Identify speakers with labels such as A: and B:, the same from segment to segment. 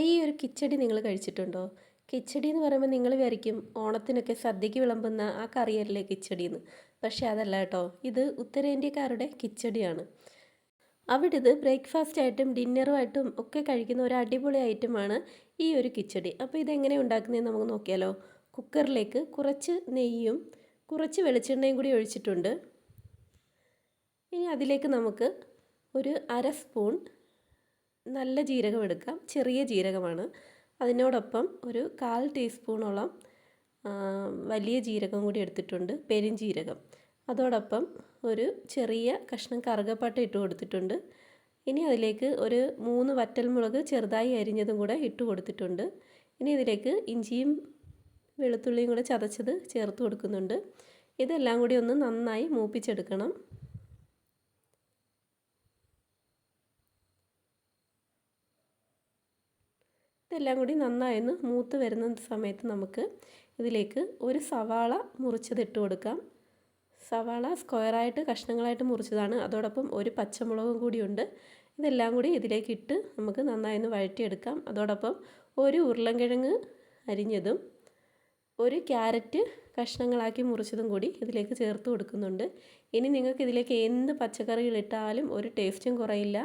A: ഈ ഒരു കിച്ചടി നിങ്ങൾ കഴിച്ചിട്ടുണ്ടോ? കിച്ചടി എന്ന് പറയുമ്പോൾ നിങ്ങൾ വിചാരിക്കും ഓണത്തിനൊക്കെ സദ്യക്ക് വിളമ്പുന്ന ആ കറിയല്ലേ കിച്ചടി എന്ന്. പക്ഷേ അതല്ല കേട്ടോ. ഇത് ഉത്തരേന്ത്യക്കാരുടെ കിച്ചടിയാണ്. അവിടെ ഇത് ബ്രേക്ക്ഫാസ്റ്റ് ആയിട്ടും ഡിന്നറുമായിട്ടും ഒക്കെ കഴിക്കുന്ന ഒരു അടിപൊളി ഐറ്റമാണ് ഈ ഒരു കിച്ചടി. അപ്പോൾ ഇതെങ്ങനെ ഉണ്ടാക്കുന്നതെന്ന് നമുക്ക് നോക്കിയാലോ. കുക്കറിലേക്ക് കുറച്ച് നെയ്യും കുറച്ച് വെളിച്ചെണ്ണയും കൂടി ഒഴിച്ചിട്ടുണ്ട്. ഇനി അതിലേക്ക് നമുക്ക് ഒരു അര സ്പൂൺ നല്ല ജീരകം എടുക്കാം. ചെറിയ ജീരകമാണ്. അതിനോടൊപ്പം ഒരു 1/4 ടീസ്പൂണോളം വലിയ ജീരകം കൂടി എടുത്തിട്ടുണ്ട്, പെരുംജീരകം. അതോടൊപ്പം ഒരു ചെറിയ കഷ്ണം കറുകപ്പട്ട ഇട്ട് കൊടുത്തിട്ടുണ്ട്. ഇനി അതിലേക്ക് ഒരു 3 വറ്റൽമുളക് ചെറുതായി അരിഞ്ഞതും കൂടെ ഇട്ട് കൊടുത്തിട്ടുണ്ട്. ഇനി ഇതിലേക്ക് ഇഞ്ചിയും വെളുത്തുള്ളിയും കൂടെ ചതച്ചത് ചേർത്ത് കൊടുക്കുന്നുണ്ട്. ഇതെല്ലാം കൂടി ഒന്ന് നന്നായി മൂപ്പിച്ചെടുക്കണം. ഇതെല്ലാം കൂടി നന്നായൊന്ന് മൂത്ത് വരുന്ന സമയത്ത് നമുക്ക് ഇതിലേക്ക് ഒരു സവാള മുറിച്ചതിട്ട് കൊടുക്കാം. സവാള സ്ക്വയറായിട്ട് കഷ്ണങ്ങളായിട്ട് മുറിച്ചതാണ്. അതോടൊപ്പം ഒരു പച്ചമുളകും കൂടിയുണ്ട്. ഇതെല്ലാം കൂടി ഇതിലേക്ക് ഇട്ട് നമുക്ക് നന്നായൊന്ന് വഴറ്റിയെടുക്കാം. അതോടൊപ്പം ഒരു ഉരുളൻകിഴങ്ങ് അരിഞ്ഞതും ഒരു ക്യാരറ്റ് കഷ്ണങ്ങളാക്കി മുറിച്ചതും കൂടി ഇതിലേക്ക് ചേർത്ത് കൊടുക്കുന്നുണ്ട്. ഇനി നിങ്ങൾക്ക് ഇതിലേക്ക് എന്ത് പച്ചക്കറികളിട്ടാലും ഒരു ടേസ്റ്റും കുറയില്ല.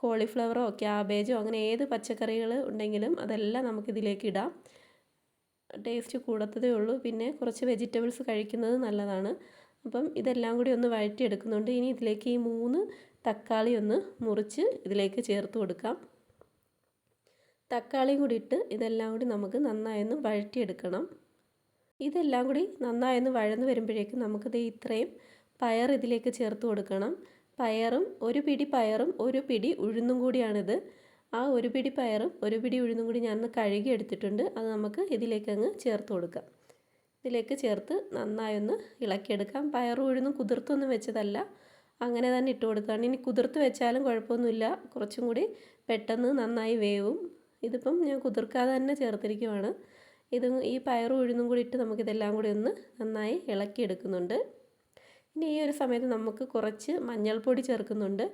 A: കോളിഫ്ലവറോ ക്യാബേജോ അങ്ങനെ ഏത് പച്ചക്കറികൾ ഉണ്ടെങ്കിലും അതെല്ലാം നമുക്കിതിലേക്ക് ഇടാം. ടേസ്റ്റ് കൂടത്തതേ ഉള്ളൂ. പിന്നെ കുറച്ച് വെജിറ്റബിൾസ് കഴിക്കുന്നത് നല്ലതാണ്. അപ്പം ഇതെല്ലാം കൂടി ഒന്ന് വഴറ്റിയെടുക്കുന്നുണ്ട്. ഇനി ഇതിലേക്ക് ഈ 3 തക്കാളി ഒന്ന് മുറിച്ച് ഇതിലേക്ക് ചേർത്ത് കൊടുക്കാം. തക്കാളിയും കൂടി ഇട്ട് ഇതെല്ലാം കൂടി നമുക്ക് നന്നായൊന്ന് വഴറ്റിയെടുക്കണം. ഇതെല്ലാം കൂടി നന്നായൊന്ന് വഴന്ന് വരുമ്പോഴേക്കും നമുക്കിത് ഇത്രയും പയർ ഇതിലേക്ക് ചേർത്ത് കൊടുക്കണം. പയറും ഒരു പിടി പയറും ഒരു പിടി ഉഴുന്നും കൂടിയാണിത്. ആ ഒരു പിടി പയറും ഒരു പിടി ഉഴുന്നും കൂടി ഞാനൊന്ന് കഴുകി എടുത്തിട്ടുണ്ട്. അത് നമുക്ക് ഇതിലേക്ക് അങ്ങ് ചേർത്ത് കൊടുക്കാം. ഇതിലേക്ക് ചേർത്ത് നന്നായൊന്ന് ഇളക്കിയെടുക്കാം. പയറും ഉഴുന്നും കുതിർത്തൊന്നും വെച്ചതല്ല, അങ്ങനെ തന്നെ ഇട്ട് കൊടുക്കുകയാണ്. ഇനി കുതിർത്ത് വെച്ചാലും കുഴപ്പമൊന്നുമില്ല, കുറച്ചും കൂടി പെട്ടെന്ന് നന്നായി വേവും. ഇതിപ്പം ഞാൻ കുതിർക്കാതെ തന്നെ ചേർത്തിരിക്കുവാണ്. ഈ പയറും ഉഴുന്നും കൂടി ഇട്ട് നമുക്കിതെല്ലാം കൂടി ഒന്ന് നന്നായി ഇളക്കിയെടുക്കുന്നുണ്ട്. ഇനി ഈ ഒരു സമയത്ത് നമുക്ക് കുറച്ച് മഞ്ഞൾപ്പൊടി ചേർക്കുന്നുണ്ട്.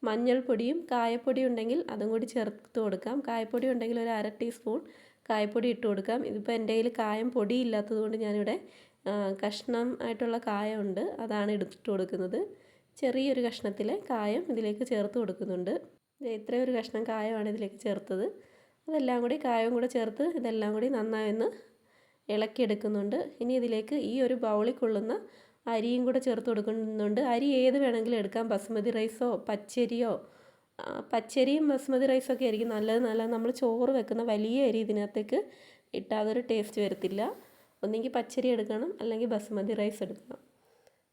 A: മഞ്ഞൾപ്പൊടിയും കായപ്പൊടിയും ഉണ്ടെങ്കിൽ അതും കൂടി ചേർത്ത് കൊടുക്കാം. കായപ്പൊടി ഉണ്ടെങ്കിൽ ഒരു 1/2 ടീസ്പൂൺ കായപ്പൊടി ഇട്ട് കൊടുക്കാം. ഇതിപ്പോൾ എൻ്റെ കയ്യിൽ കായം പൊടി ഇല്ലാത്തത് കൊണ്ട് ഞാനിവിടെ കഷ്ണം ആയിട്ടുള്ള കായമുണ്ട്, അതാണ് എടുത്തിട്ട് കൊടുക്കുന്നത്. ചെറിയൊരു കഷ്ണത്തിലെ കായം ഇതിലേക്ക് ചേർത്ത് കൊടുക്കുന്നുണ്ട്. ഇത്രയൊരു കഷ്ണം കായമാണ് ഇതിലേക്ക് ചേർത്തത്. അതെല്ലാം കൂടി കായവും കൂടെ ചേർത്ത് ഇതെല്ലാം കൂടി നന്നായി ഒന്ന് ഇളക്കിയെടുക്കുന്നുണ്ട്. ഇനി ഇതിലേക്ക് ഈ ഒരു ബൗളിൽ കൊള്ളുന്ന അരിയും കൂടെ ചേർത്ത് കൊടുക്കുന്നുണ്ട്. അരി ഏത് വേണമെങ്കിലും എടുക്കാം. ബസുമതി റൈസോ പച്ചരിയോ, പച്ചരിയും ബസുമതി റൈസൊക്കെ ആയിരിക്കും നല്ലത്. നമ്മൾ ചോറ് വെക്കുന്ന വലിയ അരി ഇതിനകത്തേക്ക് ഇട്ടാൽ അതൊരു ടേസ്റ്റ് വരത്തില്ല. ഒന്നെങ്കിൽ പച്ചരി എടുക്കണം, അല്ലെങ്കിൽ ബസുമതി റൈസ് എടുക്കണം.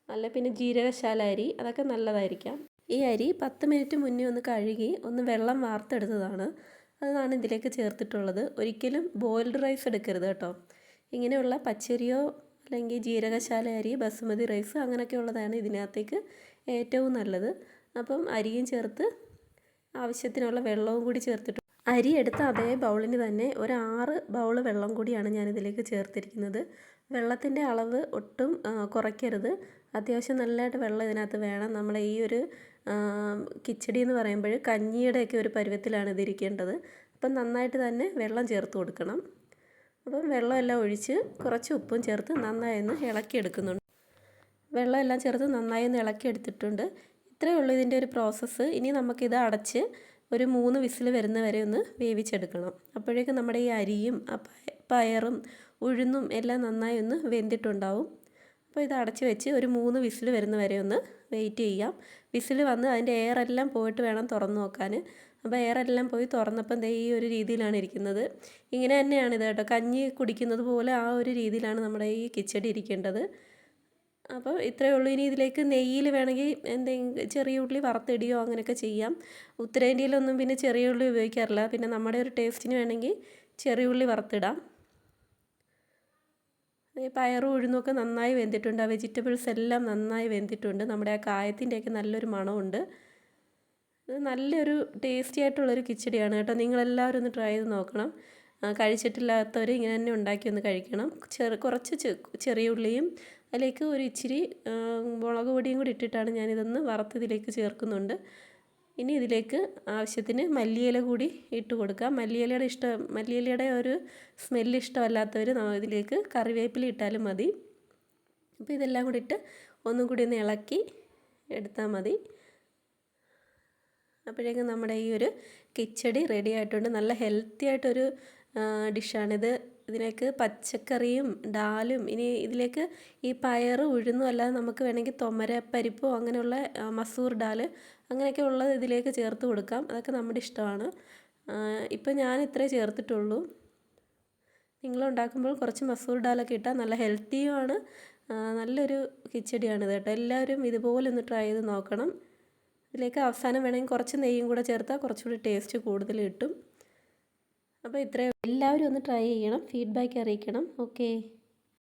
A: അല്ല പിന്നെ ജീരകശാല അരി, അതൊക്കെ നല്ലതായിരിക്കാം. ഈ അരി 10 മിനിറ്റ് മുന്നേ ഒന്ന് കഴുകി ഒന്ന് വെള്ളം വാർത്തെടുത്തതാണ്. അതാണ് ഇതിലേക്ക് ചേർത്തിട്ടുള്ളത്. ഒരിക്കലും ബോയിൽഡ് റൈസ് എടുക്കരുത് കേട്ടോ. ഇങ്ങനെയുള്ള പച്ചരിയോ അല്ലെങ്കിൽ ജീരകശാല അരി, ബസുമതി റൈസ് അങ്ങനെയൊക്കെയുള്ളതാണ് ഇതിനകത്തേക്ക് ഏറ്റവും നല്ലത്. അപ്പം അരിയും ചേർത്ത് ആവശ്യത്തിനുള്ള വെള്ളവും കൂടി ചേർത്തിട്ട് അരി എടുത്ത അതേ ബൗളിന് തന്നെ ഒരു 6 ബൗൾ വെള്ളം കൂടിയാണ് ഞാനിതിലേക്ക് ചേർത്തിരിക്കുന്നത്. വെള്ളത്തിൻ്റെ അളവ് ഒട്ടും കുറയ്ക്കരുത്. അത്യാവശ്യം നല്ലതായിട്ട് വെള്ളം ഇതിനകത്ത് വേണം. നമ്മളെ ഈ ഒരു കിച്ചടി എന്ന് പറയുമ്പോൾ കഞ്ഞിയുടെയൊക്കെ ഒരു പരുവത്തിലാണ് ഇതിരിക്കേണ്ടത്. അപ്പം നന്നായിട്ട് തന്നെ വെള്ളം ചേർത്ത് കൊടുക്കണം. അപ്പം വെള്ളമെല്ലാം ഒഴിച്ച് കുറച്ച് ഉപ്പും ചേർത്ത് നന്നായി ഒന്ന് ഇളക്കിയെടുക്കുന്നുണ്ട്. വെള്ളമെല്ലാം ചേർത്ത് നന്നായി ഒന്ന് ഇളക്കിയെടുത്തിട്ടുണ്ട്. ഇത്രയേ ഉള്ളൂ ഇതിൻ്റെ ഒരു പ്രോസസ്സ്. ഇനി നമുക്കിത് അടച്ച് ഒരു 3 വിസിൽ വരുന്ന വരെ ഒന്ന് വേവിച്ചെടുക്കണം. അപ്പോഴേക്കും നമ്മുടെ ഈ അരിയും പയറും ഉഴുന്നും എല്ലാം നന്നായി ഒന്ന് വെന്തിട്ടുണ്ടാവും. അപ്പോൾ ഇത് അടച്ച് വെച്ച് ഒരു 3 വിസിൽ വരുന്ന വരെ ഒന്ന് വെയിറ്റ് ചെയ്യാം. വിസിൽ വന്ന് അതിൻ്റെ എയറെല്ലാം പോയിട്ട് വേണം തുറന്ന് നോക്കാൻ. അപ്പോൾ എയറെല്ലാം പോയി തുറന്നപ്പം ദേ ഈ ഒരു രീതിയിലാണ് ഇരിക്കുന്നത്. ഇങ്ങനെ തന്നെയാണ് ഇത് കേട്ടോ. കഞ്ഞി കുടിക്കുന്നത് പോലെ ആ ഒരു രീതിയിലാണ് നമ്മുടെ ഈ കിച്ചടി ഇരിക്കേണ്ടത്. അപ്പോൾ ഇത്രയേ ഉള്ളൂ. ഇനി ഇതിലേക്ക് നെയ്യിൽ വേണമെങ്കിൽ എന്തെങ്കിലും ചെറിയ ഉള്ളി വറുത്തിടുകയോ അങ്ങനെയൊക്കെ ചെയ്യാം. ഉത്തരേന്ത്യയിലൊന്നും പിന്നെ ചെറിയ ഉള്ളി ഉപയോഗിക്കാറില്ല. പിന്നെ നമ്മുടെ ഒരു ടേസ്റ്റിന് വേണമെങ്കിൽ ചെറിയ ഉള്ളി വറുത്തിടാം. പയറും ഉഴുന്നൊക്കെ നന്നായി വെന്തിട്ടുണ്ട്. ആ വെജിറ്റബിൾസ് എല്ലാം നന്നായി വെന്തിട്ടുണ്ട്. നമ്മുടെ ആ കായത്തിൻ്റെയൊക്കെ നല്ലൊരു മണമുണ്ട്. ഇത് നല്ലൊരു ടേസ്റ്റി ആയിട്ടുള്ളൊരു കിച്ചടിയാണ് കേട്ടോ. നിങ്ങളെല്ലാവരും ഒന്ന് ട്രൈ ചെയ്ത് നോക്കണം. കഴിച്ചിട്ടില്ലാത്തവർ ഇങ്ങനെ തന്നെ ഉണ്ടാക്കി ഒന്ന് കഴിക്കണം. കുറച്ച് ചെറിയ ഉള്ളിയും അതിലേക്ക് ഒരു ഇച്ചിരി മുളക് പൊടിയും കൂടി ഇട്ടിട്ടാണ് ഞാനിതൊന്ന് വറുത്തതിലേക്ക് ചേർക്കുന്നുണ്ട്. ഇനി ഇതിലേക്ക് ആവശ്യത്തിന് മല്ലിയില കൂടി ഇട്ട് കൊടുക്കാം. മല്ലിയിലയുടെ ഒരു സ്മെല്ല് ഇഷ്ടമല്ലാത്തവർ ഇതിലേക്ക് കറിവേപ്പില ഇട്ടാലും മതി. അപ്പോൾ ഇതെല്ലാം കൂടി ഇട്ട് ഒന്നും കൂടി ഒന്ന് ഇളക്കി എടുത്താൽ മതി. അപ്പോഴേക്കും നമ്മുടെ ഈ ഒരു കിച്ചടി റെഡി ആയിട്ടുണ്ട്. നല്ല ഹെൽത്തി ആയിട്ടൊരു ഡിഷാണിത്. ഇതിലേക്ക് പച്ചക്കറിയും ഡാലും, ഇനി ഇതിലേക്ക് ഈ പയറ് ഉഴുന്നും അല്ലാതെ നമുക്ക് വേണമെങ്കിൽ തൊമരപ്പരിപ്പോ അങ്ങനെയുള്ള മസൂർ ഡാൽ അങ്ങനെയൊക്കെ ഉള്ളത് ഇതിലേക്ക് ചേർത്ത് കൊടുക്കാം. അതൊക്കെ നമ്മുടെ ഇഷ്ടമാണ്. ഇപ്പം ഞാൻ ഇത്രേ ചേർത്തിട്ടുള്ളൂ. നിങ്ങളുണ്ടാക്കുമ്പോൾ കുറച്ച് മസൂർ ഡാലൊക്കെ ഇട്ടാൽ നല്ല ഹെൽത്തിയുമാണ്. നല്ലൊരു കിച്ചടിയാണിത് കേട്ടോ. എല്ലാവരും ഇതുപോലെ ഒന്ന് ട്രൈ ചെയ്ത് നോക്കണം. ഇതിലേക്ക് അവസാനം വേണമെങ്കിൽ കുറച്ച് നെയ്യും കൂടെ ചേർത്താൽ കുറച്ചുകൂടി ടേസ്റ്റ് കൂടുതൽ കിട്ടും. അപ്പോൾ ഇത്രയും എല്ലാവരും ഒന്ന് ട്രൈ ചെയ്യണം, ഫീഡ്ബാക്ക് അറിയിക്കണം. ഓക്കേ.